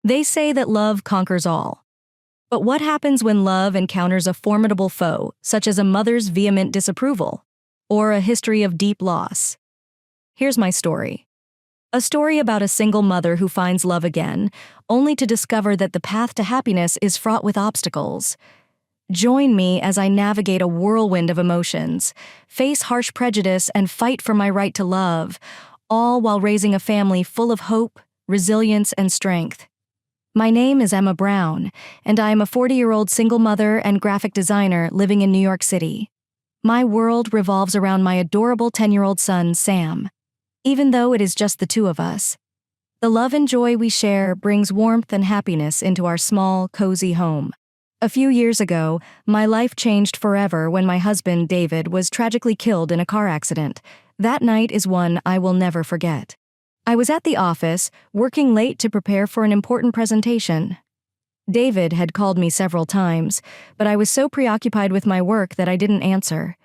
They say that love conquers all. But what happens when love encounters a formidable foe, such as a mother's vehement disapproval, or a history of deep loss? Here's my story. A story about a single mother who finds love again, only to discover that the path to happiness is fraught with obstacles. Join me as I navigate a whirlwind of emotions, face harsh prejudice, and fight for my right to love, all while raising a family full of hope, resilience, and strength. My name is Emma Brown, and I am a 40-year-old single mother and graphic designer living in New York City. My world revolves around my adorable 10-year-old son, Sam. Even though it is just the two of us, the love and joy we share brings warmth and happiness into our small, cozy home. A few years ago, my life changed forever when my husband, David, was tragically killed in a car accident. That night is one I will never forget. I was at the office, working late to prepare for an important presentation. David had called me several times, but I was so preoccupied with my work that I didn't answer.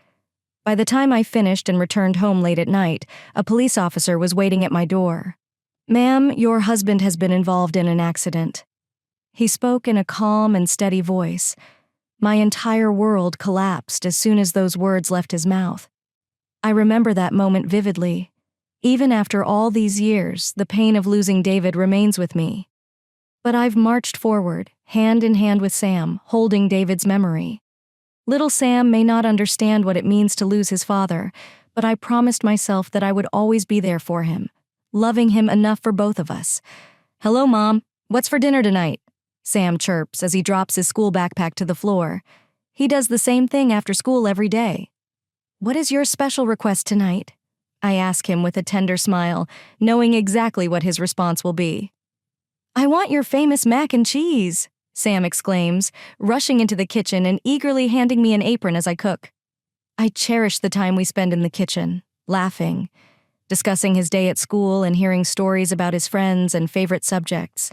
By the time I finished and returned home late at night, a police officer was waiting at my door. "Ma'am, your husband has been involved in an accident." He spoke in a calm and steady voice. My entire world collapsed as soon as those words left his mouth. I remember that moment vividly. Even after all these years, the pain of losing David remains with me. But I've marched forward, hand in hand with Sam, holding David's memory. Little Sam may not understand what it means to lose his father, but I promised myself that I would always be there for him, loving him enough for both of us. "Hello, Mom. What's for dinner tonight?" Sam chirps as he drops his school backpack to the floor. He does the same thing after school every day. "What is your special request tonight?" I ask him with a tender smile, knowing exactly what his response will be. "I want your famous mac and cheese," Sam exclaims, rushing into the kitchen and eagerly handing me an apron as I cook. I cherish the time we spend in the kitchen, laughing, discussing his day at school and hearing stories about his friends and favorite subjects.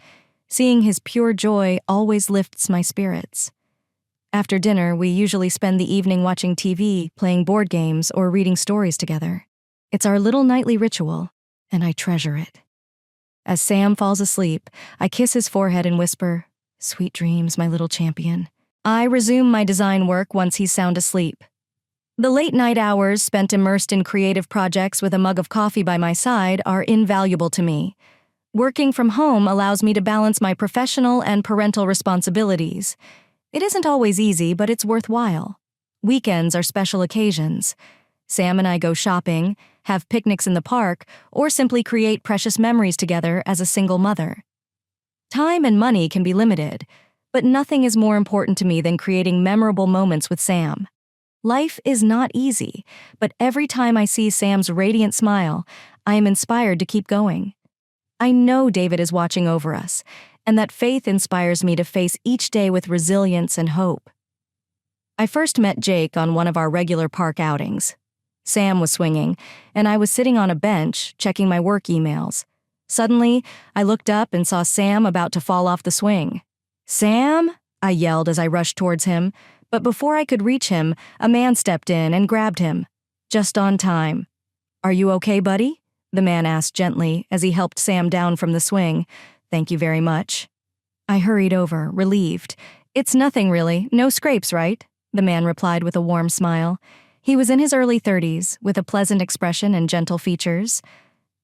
Seeing his pure joy always lifts my spirits. After dinner, we usually spend the evening watching TV, playing board games, or reading stories together. It's our little nightly ritual, and I treasure it. As Sam falls asleep, I kiss his forehead and whisper, "Sweet dreams, my little champion." I resume my design work once he's sound asleep. The late-night hours spent immersed in creative projects with a mug of coffee by my side are invaluable to me. Working from home allows me to balance my professional and parental responsibilities. It isn't always easy, but it's worthwhile. Weekends are special occasions. Sam and I go shopping, have picnics in the park, or simply create precious memories together as a single mother. Time and money can be limited, but nothing is more important to me than creating memorable moments with Sam. Life is not easy, but every time I see Sam's radiant smile, I am inspired to keep going. I know David is watching over us, and that faith inspires me to face each day with resilience and hope. I first met Jake on one of our regular park outings. Sam was swinging, and I was sitting on a bench, checking my work emails. Suddenly, I looked up and saw Sam about to fall off the swing. "Sam?" I yelled as I rushed towards him, but before I could reach him, a man stepped in and grabbed him. Just on time. "Are you okay, buddy?" the man asked gently as he helped Sam down from the swing. "Thank you very much." I hurried over, relieved. "It's nothing really, no scrapes, right?" the man replied with a warm smile. He was in his early 30s, with a pleasant expression and gentle features.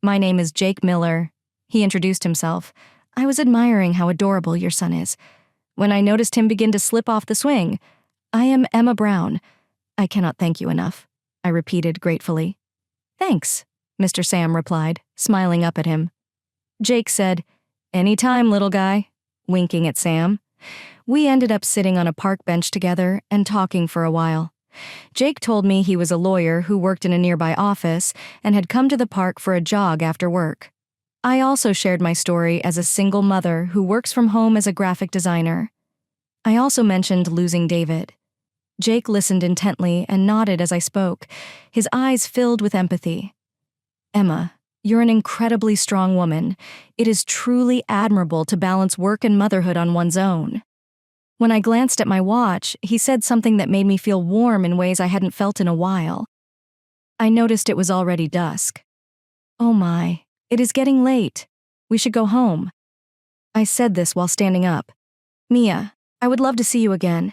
"My name is Jake Miller," he introduced himself. "I was admiring how adorable your son is when I noticed him begin to slip off the swing. I am Emma Brown. I cannot thank you enough," I repeated gratefully. "Thanks," Mr. Sam replied, smiling up at him. Jake said, "Any time, little guy," winking at Sam. We ended up sitting on a park bench together and talking for a while. Jake told me he was a lawyer who worked in a nearby office and had come to the park for a jog after work. I also shared my story as a single mother who works from home as a graphic designer. I also mentioned losing David. Jake listened intently and nodded as I spoke, his eyes filled with empathy. "Emma, you're an incredibly strong woman. It is truly admirable to balance work and motherhood on one's own." When I glanced at my watch, he said something that made me feel warm in ways I hadn't felt in a while. I noticed it was already dusk. "Oh my, it is getting late. We should go home." I said this while standing up. Mia, I would love to see you again.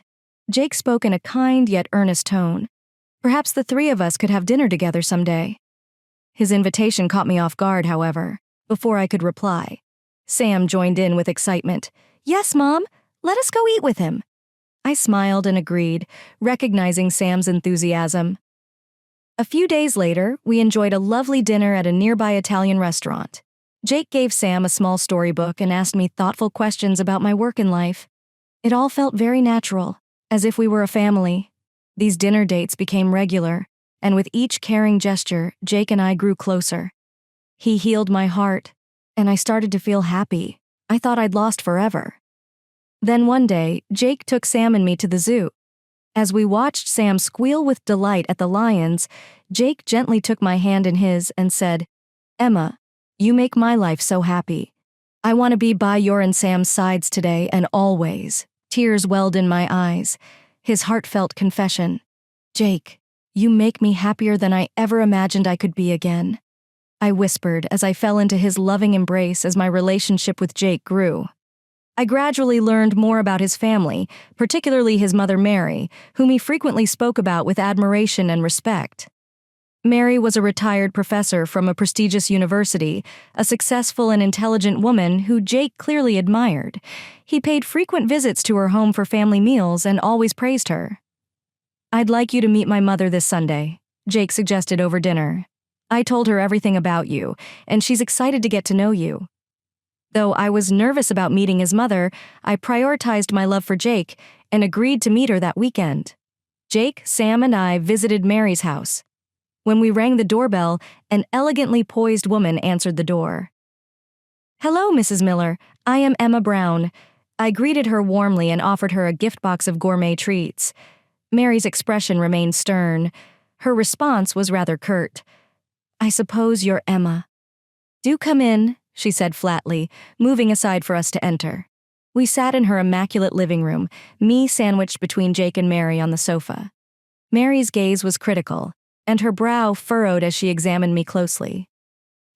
Jake spoke in a kind yet earnest tone. Perhaps the three of us could have dinner together someday. His invitation caught me off guard, however, before I could reply. Sam joined in with excitement. Yes, Mom, let us go eat with him. I smiled and agreed, recognizing Sam's enthusiasm. A few days later, we enjoyed a lovely dinner at a nearby Italian restaurant. Jake gave Sam a small storybook and asked me thoughtful questions about my work in life. It all felt very natural, as if we were a family. These dinner dates became regular, and with each caring gesture, Jake and I grew closer. He healed my heart, and I started to feel happy. I thought I'd lost forever. Then one day, Jake took Sam and me to the zoo. As we watched Sam squeal with delight at the lions, Jake gently took my hand in his and said, Emma, you make my life so happy. I want to be by your and Sam's sides today and always. Tears welled in my eyes. His heartfelt confession. Jake, you make me happier than I ever imagined I could be again. I whispered as I fell into his loving embrace as my relationship with Jake grew. I gradually learned more about his family, particularly his mother Mary, whom he frequently spoke about with admiration and respect. Mary was a retired professor from a prestigious university, a successful and intelligent woman who Jake clearly admired. He paid frequent visits to her home for family meals and always praised her. I'd like you to meet my mother this Sunday, Jake suggested over dinner. I told her everything about you, and she's excited to get to know you. Though I was nervous about meeting his mother, I prioritized my love for Jake and agreed to meet her that weekend. Jake, Sam, and I visited Mary's house. When we rang the doorbell, an elegantly poised woman answered the door. Hello, Mrs. Miller. I am Emma Brown. I greeted her warmly and offered her a gift box of gourmet treats. Mary's expression remained stern. Her response was rather curt. I suppose you're Emma. Do come in, she said flatly, moving aside for us to enter. We sat in her immaculate living room, me sandwiched between Jake and Mary on the sofa. Mary's gaze was critical, and her brow furrowed as she examined me closely.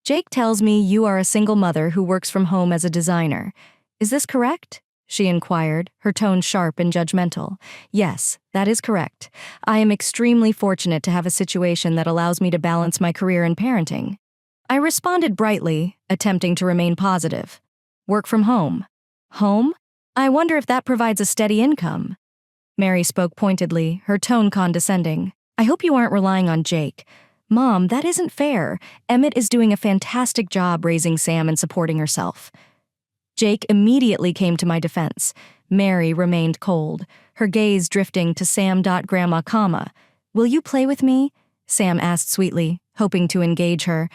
Jake tells me you are a single mother who works from home as a designer. Is this correct? She inquired, her tone sharp and judgmental. Yes, that is correct. I am extremely fortunate to have a situation that allows me to balance my career and parenting. I responded brightly, attempting to remain positive. Work from home. Home? I wonder if that provides a steady income. Mary spoke pointedly, her tone condescending. I hope you aren't relying on Jake. Mom, that isn't fair. Emmett is doing a fantastic job raising Sam and supporting herself. Jake immediately came to my defense. Mary remained cold, her gaze drifting to Sam. Grandma, will you play with me? Sam asked sweetly, hoping to engage her,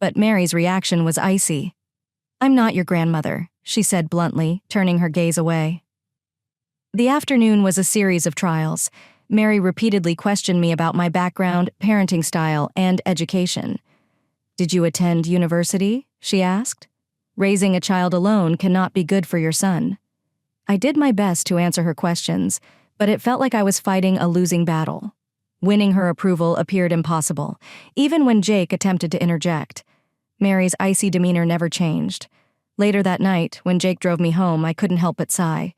but Mary's reaction was icy. I'm not your grandmother, she said bluntly, turning her gaze away. The afternoon was a series of trials. Mary repeatedly questioned me about my background, parenting style, and education. Did you attend university? She asked. Raising a child alone cannot be good for your son. I did my best to answer her questions, but it felt like I was fighting a losing battle. Winning her approval appeared impossible, even when Jake attempted to interject. Mary's icy demeanor never changed. Later that night, when Jake drove me home, I couldn't help but sigh.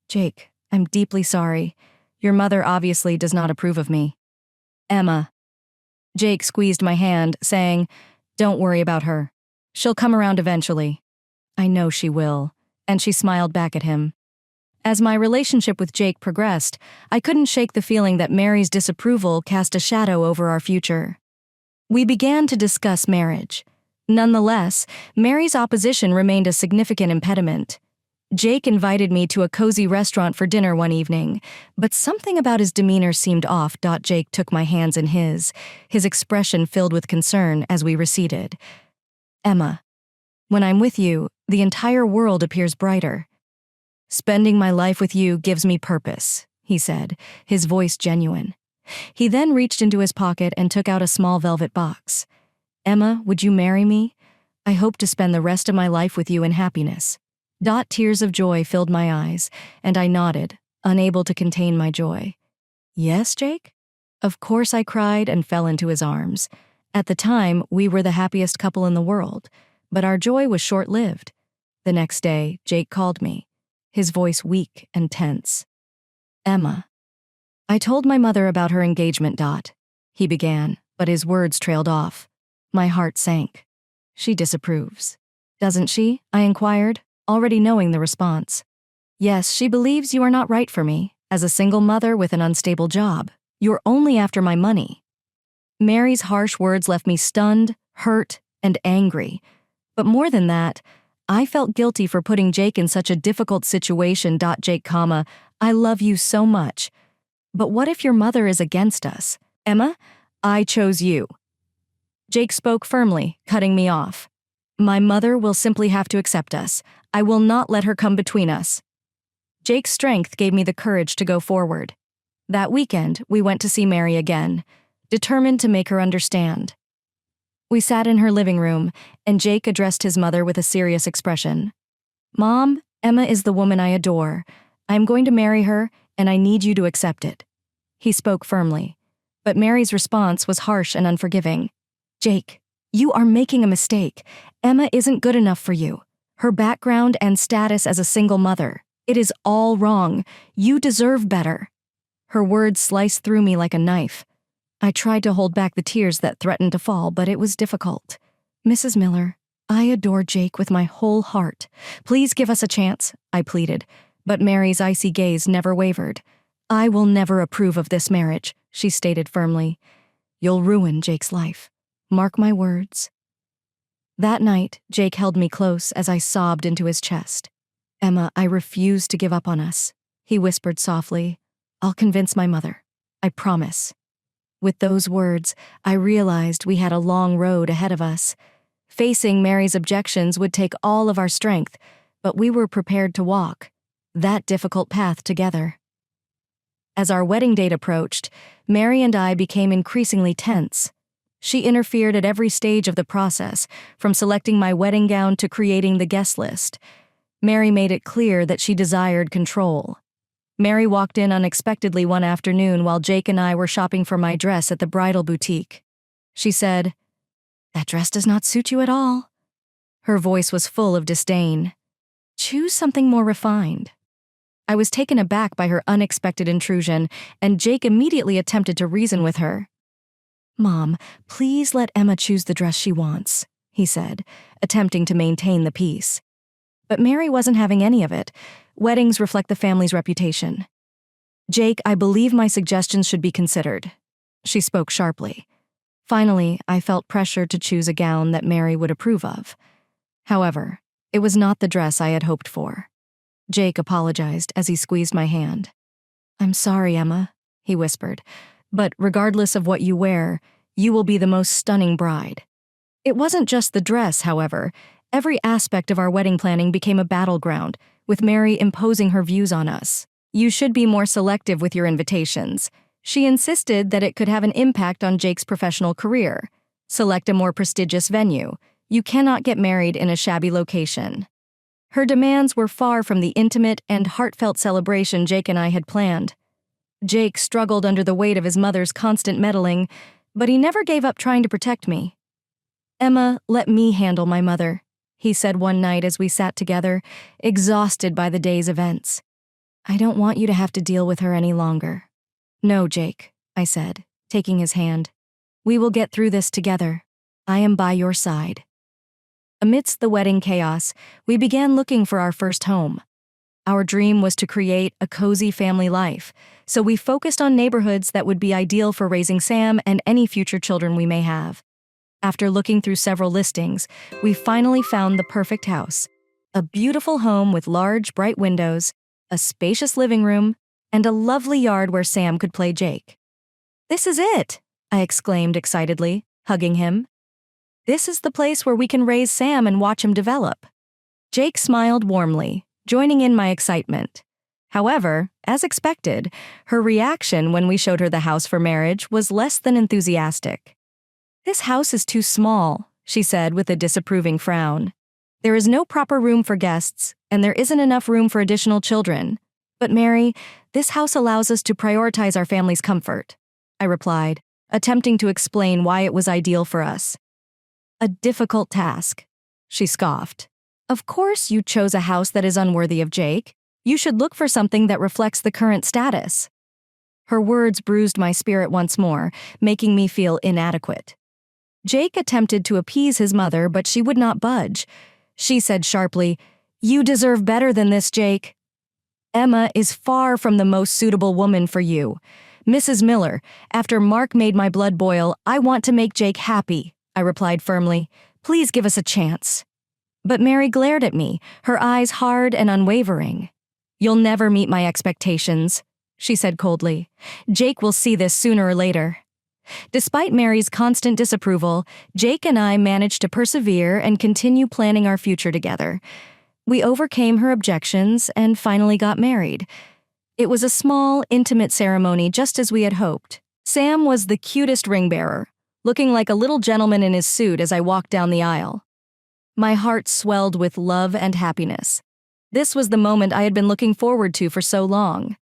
Jake, I'm deeply sorry. Your mother obviously does not approve of me. Emma. Jake squeezed my hand, saying, Don't worry about her. She'll come around eventually. I know she will. And she smiled back at him. As my relationship with Jake progressed, I couldn't shake the feeling that Mary's disapproval cast a shadow over our future. We began to discuss marriage. Nonetheless, Mary's opposition remained a significant impediment. Jake invited me to a cozy restaurant for dinner one evening, but something about his demeanor seemed off. Jake took my hands in his expression filled with concern as we receded. Emma, when I'm with you, the entire world appears brighter. Spending my life with you gives me purpose, he said, his voice genuine. He then reached into his pocket and took out a small velvet box. Emma, would you marry me? I hope to spend the rest of my life with you in happiness. Tears of joy filled my eyes, and I nodded, unable to contain my joy. Yes, Jake? Of course I cried and fell into his arms. At the time, we were the happiest couple in the world, but our joy was short-lived. The next day, Jake called me, his voice weak and tense. "Emma." "I told my mother about her engagement, he began, but his words trailed off. My heart sank. "She disapproves." "Doesn't she?" I inquired, already knowing the response. "Yes, she believes you are not right for me. As a single mother with an unstable job, you're only after my money." Mary's harsh words left me stunned, hurt, and angry. But more than that, I felt guilty for putting Jake in such a difficult situation. Jake, "I love you so much. But what if your mother is against us? Emma, I chose you." Jake spoke firmly, cutting me off. "My mother will simply have to accept us. I will not let her come between us." Jake's strength gave me the courage to go forward. That weekend, we went to see Mary again, determined to make her understand. We sat in her living room, and Jake addressed his mother with a serious expression. "Mom, Emma is the woman I adore. I am going to marry her, and I need you to accept it." He spoke firmly, but Mary's response was harsh and unforgiving. "Jake, you are making a mistake. Emma isn't good enough for you. Her background and status as a single mother. It is all wrong. You deserve better." Her words sliced through me like a knife. I tried to hold back the tears that threatened to fall, but it was difficult. "Mrs. Miller, I adore Jake with my whole heart. Please give us a chance," I pleaded, but Mary's icy gaze never wavered. "I will never approve of this marriage," she stated firmly. "You'll ruin Jake's life. Mark my words." That night, Jake held me close as I sobbed into his chest. "Emma, I refuse to give up on us," he whispered softly. "I'll convince my mother. I promise." With those words, I realized we had a long road ahead of us. Facing Mary's objections would take all of our strength, but we were prepared to walk that difficult path together. As our wedding date approached, Mary and I became increasingly tense. She interfered at every stage of the process, from selecting my wedding gown to creating the guest list. Mary made it clear that she desired control. Mary walked in unexpectedly one afternoon while Jake and I were shopping for my dress at the bridal boutique. She said, "That dress does not suit you at all." Her voice was full of disdain. "Choose something more refined." I was taken aback by her unexpected intrusion, and Jake immediately attempted to reason with her. "Mom, please let Emma choose the dress she wants," he said, attempting to maintain the peace. But Mary wasn't having any of it. Weddings reflect the family's reputation. "Jake, I believe my suggestions should be considered," she spoke sharply. Finally, I felt pressure to choose a gown that Mary would approve of. However, it was not the dress I had hoped for. Jake apologized as he squeezed my hand. "I'm sorry, Emma," he whispered, "but regardless of what you wear, you will be the most stunning bride." It wasn't just the dress, however. Every aspect of our wedding planning became a battleground, with Mary imposing her views on us. "You should be more selective with your invitations." She insisted that it could have an impact on Jake's professional career. "Select a more prestigious venue. You cannot get married in a shabby location." Her demands were far from the intimate and heartfelt celebration Jake and I had planned. Jake struggled under the weight of his mother's constant meddling, but he never gave up trying to protect me. "Emma, let me handle my mother," he said one night as we sat together, exhausted by the day's events. "I don't want you to have to deal with her any longer." "No, Jake," I said, taking his hand. "We will get through this together. I am by your side." Amidst the wedding chaos, we began looking for our first home. Our dream was to create a cozy family life, so we focused on neighborhoods that would be ideal for raising Sam and any future children we may have. After looking through several listings, we finally found the perfect house. A beautiful home with large, bright windows, a spacious living room, and a lovely yard where Sam could play Jake. "This is it!" I exclaimed excitedly, hugging him. "This is the place where we can raise Sam and watch him develop." Jake smiled warmly, joining in my excitement. However, as expected, her reaction when we showed her the house for marriage was less than enthusiastic. "This house is too small," she said with a disapproving frown. "There is no proper room for guests, and there isn't enough room for additional children. But Mary, this house allows us to prioritize our family's comfort," I replied, attempting to explain why it was ideal for us. "A difficult task," she scoffed. Of course you chose a house that is unworthy of Jake. You should look for something that reflects the current status. Her words bruised my spirit once more, making me feel inadequate. Jake attempted to appease his mother, but she would not budge. She said sharply, "You deserve better than this, Jake. Emma is far from the most suitable woman for you. Mrs. Miller, after Mark made my blood boil, I want to make Jake happy," I replied firmly. "Please give us a chance." But Mary glared at me, her eyes hard and unwavering. "You'll never meet my expectations," she said coldly. "Jake will see this sooner or later." Despite Mary's constant disapproval, Jake and I managed to persevere and continue planning our future together. We overcame her objections and finally got married. It was a small, intimate ceremony just as we had hoped. Sam was the cutest ring bearer, looking like a little gentleman in his suit as I walked down the aisle. My heart swelled with love and happiness. This was the moment I had been looking forward to for so long.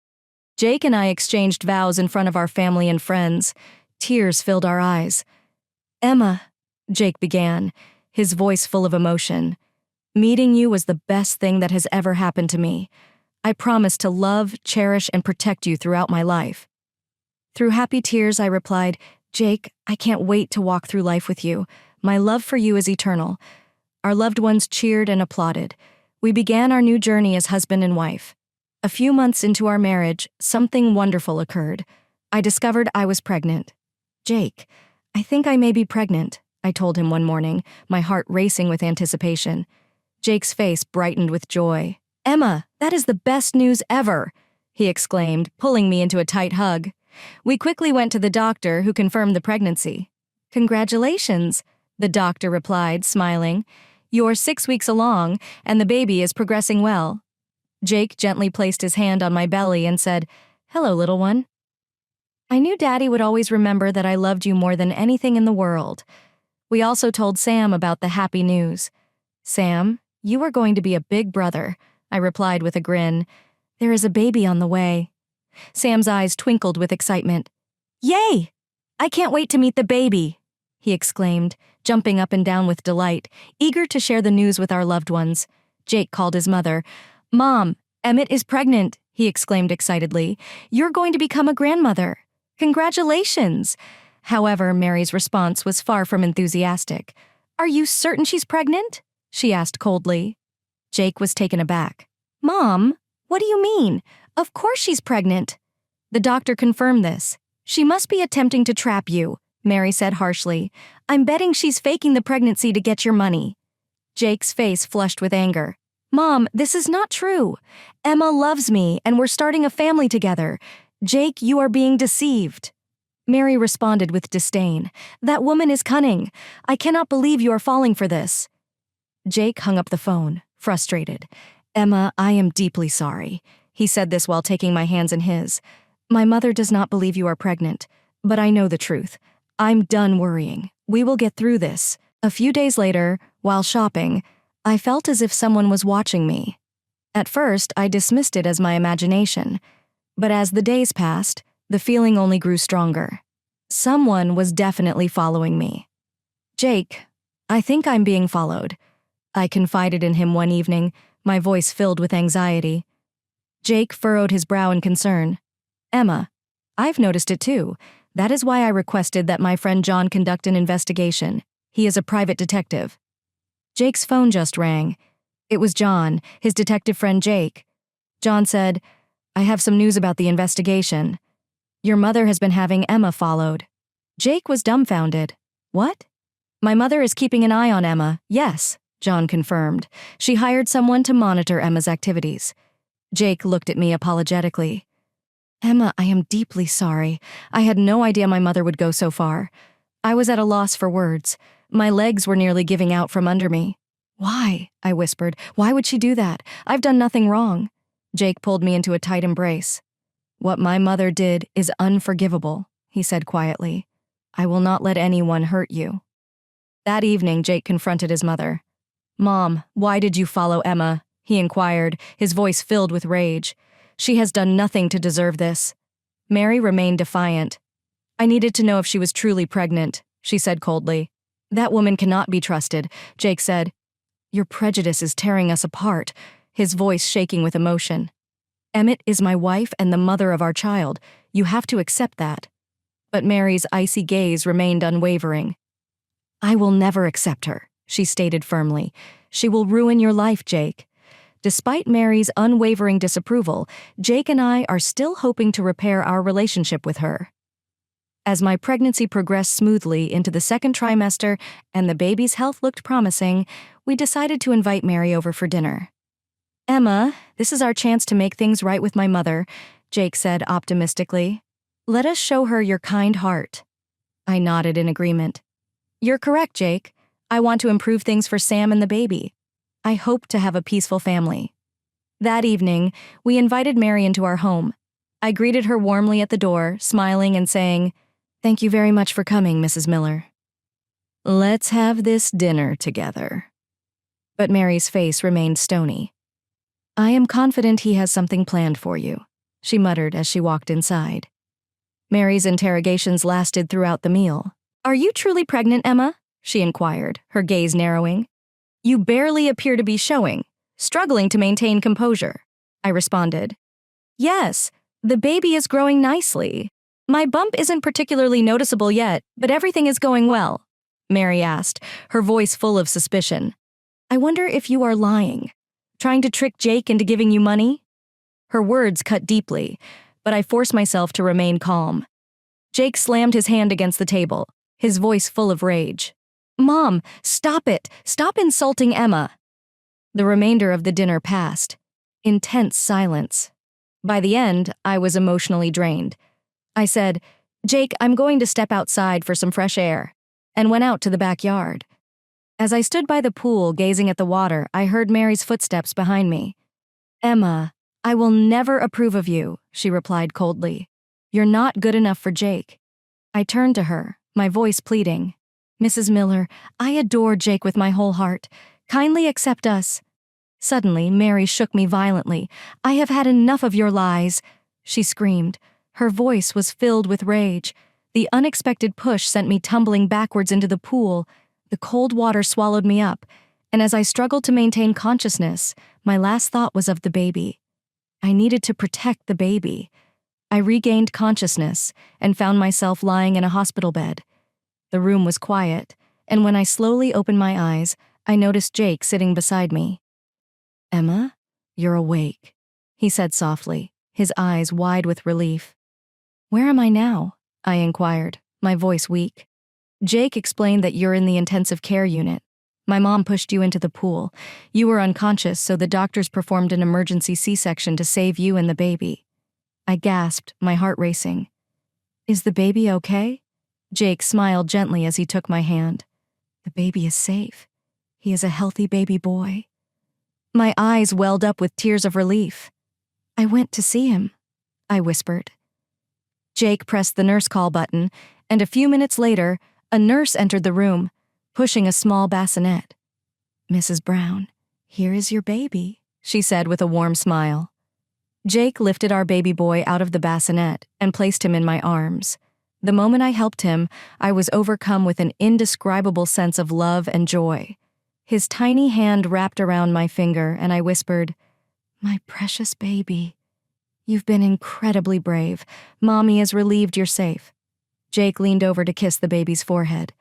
Jake and I exchanged vows in front of our family and friends. Tears filled our eyes. "Emma," Jake began, his voice full of emotion, "meeting you was the best thing that has ever happened to me. I promise to love, cherish, and protect you throughout my life." Through happy tears, I replied, "Jake, I can't wait to walk through life with you. My love for you is eternal." Our loved ones cheered and applauded. We began our new journey as husband and wife. A few months into our marriage, something wonderful occurred. I discovered I was pregnant. "Jake, I think I may be pregnant," I told him one morning, my heart racing with anticipation. Jake's face brightened with joy. "Emma, that is the best news ever," he exclaimed, pulling me into a tight hug. We quickly went to the doctor, who confirmed the pregnancy. "Congratulations," the doctor replied, smiling. "You're 6 weeks along, and the baby is progressing well." Jake gently placed his hand on my belly and said, "Hello, little one. I knew Daddy would always remember that I loved you more than anything in the world." We also told Sam about the happy news. "Sam, you are going to be a big brother," I replied with a grin. "There is a baby on the way." Sam's eyes twinkled with excitement. "Yay! I can't wait to meet the baby," he exclaimed, jumping up and down with delight, eager to share the news with our loved ones. Jake called his mother. "Mom, Emmett is pregnant," he exclaimed excitedly. "You're going to become a grandmother. Congratulations!" However, Mary's response was far from enthusiastic. "Are you certain she's pregnant?" she asked coldly. Jake was taken aback. "Mom, what do you mean? Of course she's pregnant." The doctor confirmed this. "She must be attempting to trap you," Mary said harshly. "I'm betting she's faking the pregnancy to get your money." Jake's face flushed with anger. "Mom, this is not true. Emma loves me, and we're starting a family together. Jake, you are being deceived." Mary responded with disdain. "That woman is cunning. I cannot believe you are falling for this." Jake hung up the phone, frustrated. "Emma, I am deeply sorry." He said this while taking my hands in his. "My mother does not believe you are pregnant, but I know the truth. I'm done worrying. We will get through this." A few days later, while shopping, I felt as if someone was watching me. At first, I dismissed it as my imagination. But as the days passed, the feeling only grew stronger. Someone was definitely following me. "Jake, I think I'm being followed," I confided in him one evening, my voice filled with anxiety. Jake furrowed his brow in concern. "Emma, I've noticed it too. That is why I requested that my friend John conduct an investigation. He is a private detective." Jake's phone just rang. It was John, his detective friend Jake. John said, "I have some news about the investigation. Your mother has been having Emma followed." Jake was dumbfounded. "What?" "My mother is keeping an eye on Emma, yes," John confirmed. "She hired someone to monitor Emma's activities." Jake looked at me apologetically. "Emma, I am deeply sorry. I had no idea my mother would go so far." I was at a loss for words. My legs were nearly giving out from under me. "Why?" I whispered. "Why would she do that? I've done nothing wrong." Jake pulled me into a tight embrace. "What my mother did is unforgivable," he said quietly. "I will not let anyone hurt you." That evening, Jake confronted his mother. "Mom, why did you follow Emma?" he inquired, his voice filled with rage. "She has done nothing to deserve this." Mary remained defiant. "I needed to know if she was truly pregnant," she said coldly. "That woman cannot be trusted," Jake said. Your prejudice is tearing us apart, his voice shaking with emotion. Emmett is my wife and the mother of our child. You have to accept that. But Mary's icy gaze remained unwavering. I will never accept her, she stated firmly. She will ruin your life, Jake. Despite Mary's unwavering disapproval, Jake and I are still hoping to repair our relationship with her. As my pregnancy progressed smoothly into the second trimester and the baby's health looked promising, we decided to invite Mary over for dinner. Emma, this is our chance to make things right with my mother, Jake said optimistically. Let us show her your kind heart. I nodded in agreement. You're correct, Jake. I want to improve things for Sam and the baby. I hope to have a peaceful family. That evening, we invited Mary into our home. I greeted her warmly at the door, smiling and saying, Thank you very much for coming, Mrs. Miller. Let's have this dinner together. But Mary's face remained stony. I am confident he has something planned for you, she muttered as she walked inside. Mary's interrogations lasted throughout the meal. Are you truly pregnant, Emma? She inquired, her gaze narrowing. You barely appear to be showing, struggling to maintain composure, I responded. Yes, the baby is growing nicely. My bump isn't particularly noticeable yet, but everything is going well, Mary asked, her voice full of suspicion. I wonder if you are lying, trying to trick Jake into giving you money? Her words cut deeply, but I forced myself to remain calm. Jake slammed his hand against the table, his voice full of rage. Mom, stop it! Stop insulting Emma! The remainder of the dinner passed. Intense silence. By the end, I was emotionally drained. I said, Jake, I'm going to step outside for some fresh air, and went out to the backyard. As I stood by the pool gazing at the water, I heard Mary's footsteps behind me. Emma, I will never approve of you, she replied coldly. You're not good enough for Jake. I turned to her, my voice pleading. Mrs. Miller, I adore Jake with my whole heart. Kindly accept us. Suddenly, Mary shook me violently. I have had enough of your lies, she screamed. Her voice was filled with rage. The unexpected push sent me tumbling backwards into the pool. The cold water swallowed me up, and as I struggled to maintain consciousness, my last thought was of the baby. I needed to protect the baby. I regained consciousness and found myself lying in a hospital bed. The room was quiet, and when I slowly opened my eyes, I noticed Jake sitting beside me. Emma, you're awake, he said softly, his eyes wide with relief. Where am I now? I inquired, my voice weak. Jake explained that you're in the intensive care unit. My mom pushed you into the pool. You were unconscious, so the doctors performed an emergency C-section to save you and the baby. I gasped, my heart racing. Is the baby okay? Jake smiled gently as he took my hand. The baby is safe. He is a healthy baby boy. My eyes welled up with tears of relief. I went to see him, I whispered. Jake pressed the nurse call button, and a few minutes later, a nurse entered the room, pushing a small bassinet. Mrs. Brown, here is your baby, she said with a warm smile. Jake lifted our baby boy out of the bassinet and placed him in my arms. The moment I helped him, I was overcome with an indescribable sense of love and joy. His tiny hand wrapped around my finger, and I whispered, My precious baby. You've been incredibly brave. Mommy is relieved you're safe. Jake leaned over to kiss the baby's forehead.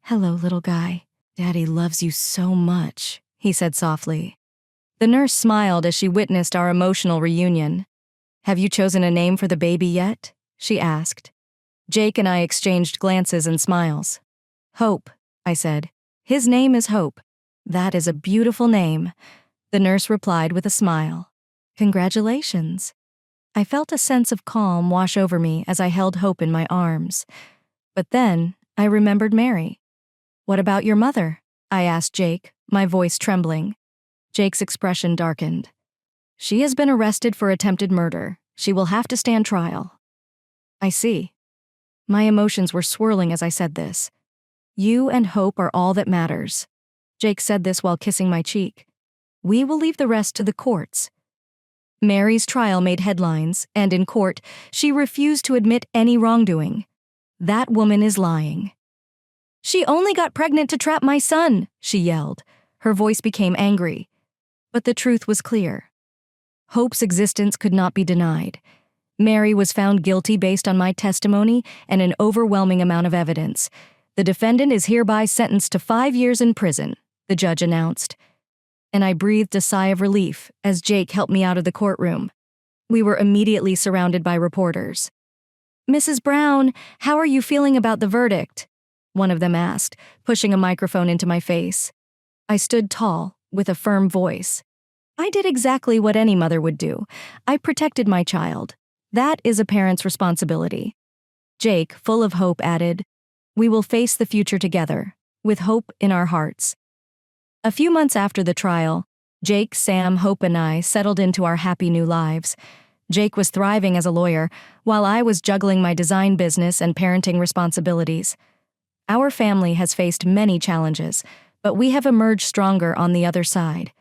Hello, little guy. Daddy loves you so much, he said softly. The nurse smiled as she witnessed our emotional reunion. Have you chosen a name for the baby yet? She asked. Jake and I exchanged glances and smiles. Hope, I said. His name is Hope. That is a beautiful name, the nurse replied with a smile. Congratulations. I felt a sense of calm wash over me as I held Hope in my arms. But then I remembered Mary. What about your mother? I asked Jake, my voice trembling. Jake's expression darkened. She has been arrested for attempted murder. She will have to stand trial. I see. My emotions were swirling as I said this. You and Hope are all that matters. Jake said this while kissing my cheek. We will leave the rest to the courts. Mary's trial made headlines, and in court, she refused to admit any wrongdoing. That woman is lying. She only got pregnant to trap my son, she yelled. Her voice became angry. But the truth was clear. Hope's existence could not be denied. Mary was found guilty based on my testimony and an overwhelming amount of evidence. The defendant is hereby sentenced to 5 years in prison, the judge announced. And I breathed a sigh of relief as Jake helped me out of the courtroom. We were immediately surrounded by reporters. "Mrs. Brown, how are you feeling about the verdict?" one of them asked, pushing a microphone into my face. I stood tall, with a firm voice. I did exactly what any mother would do. I protected my child. That is a parent's responsibility. Jake, full of hope, added, "We will face the future together, with hope in our hearts." A few months after the trial, Jake, Sam, Hope, and I settled into our happy new lives. Jake was thriving as a lawyer, while I was juggling my design business and parenting responsibilities. Our family has faced many challenges, but we have emerged stronger on the other side.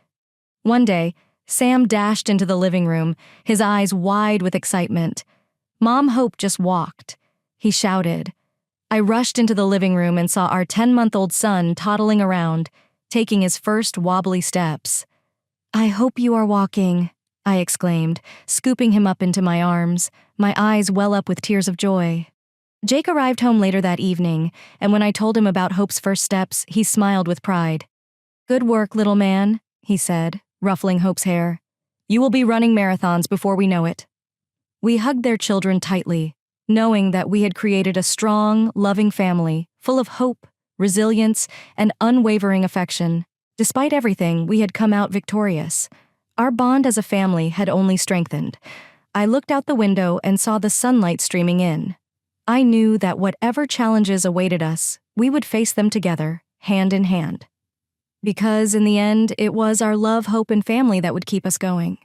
One day, Sam dashed into the living room, his eyes wide with excitement. "Mom, Hope just walked," he shouted. I rushed into the living room and saw our 10-month-old son toddling around, taking his first wobbly steps. "I hope you are walking," I exclaimed, scooping him up into my arms, my eyes well up with tears of joy. Jake arrived home later that evening, and when I told him about Hope's first steps, he smiled with pride. "Good work, little man," he said, ruffling Hope's hair. "You will be running marathons before we know it." We hugged their children tightly, knowing that we had created a strong, loving family, full of hope, resilience, and unwavering affection. Despite everything, we had come out victorious. Our bond as a family had only strengthened. I looked out the window and saw the sunlight streaming in. I knew that whatever challenges awaited us, we would face them together, hand in hand. Because in the end, it was our love, hope, and family that would keep us going.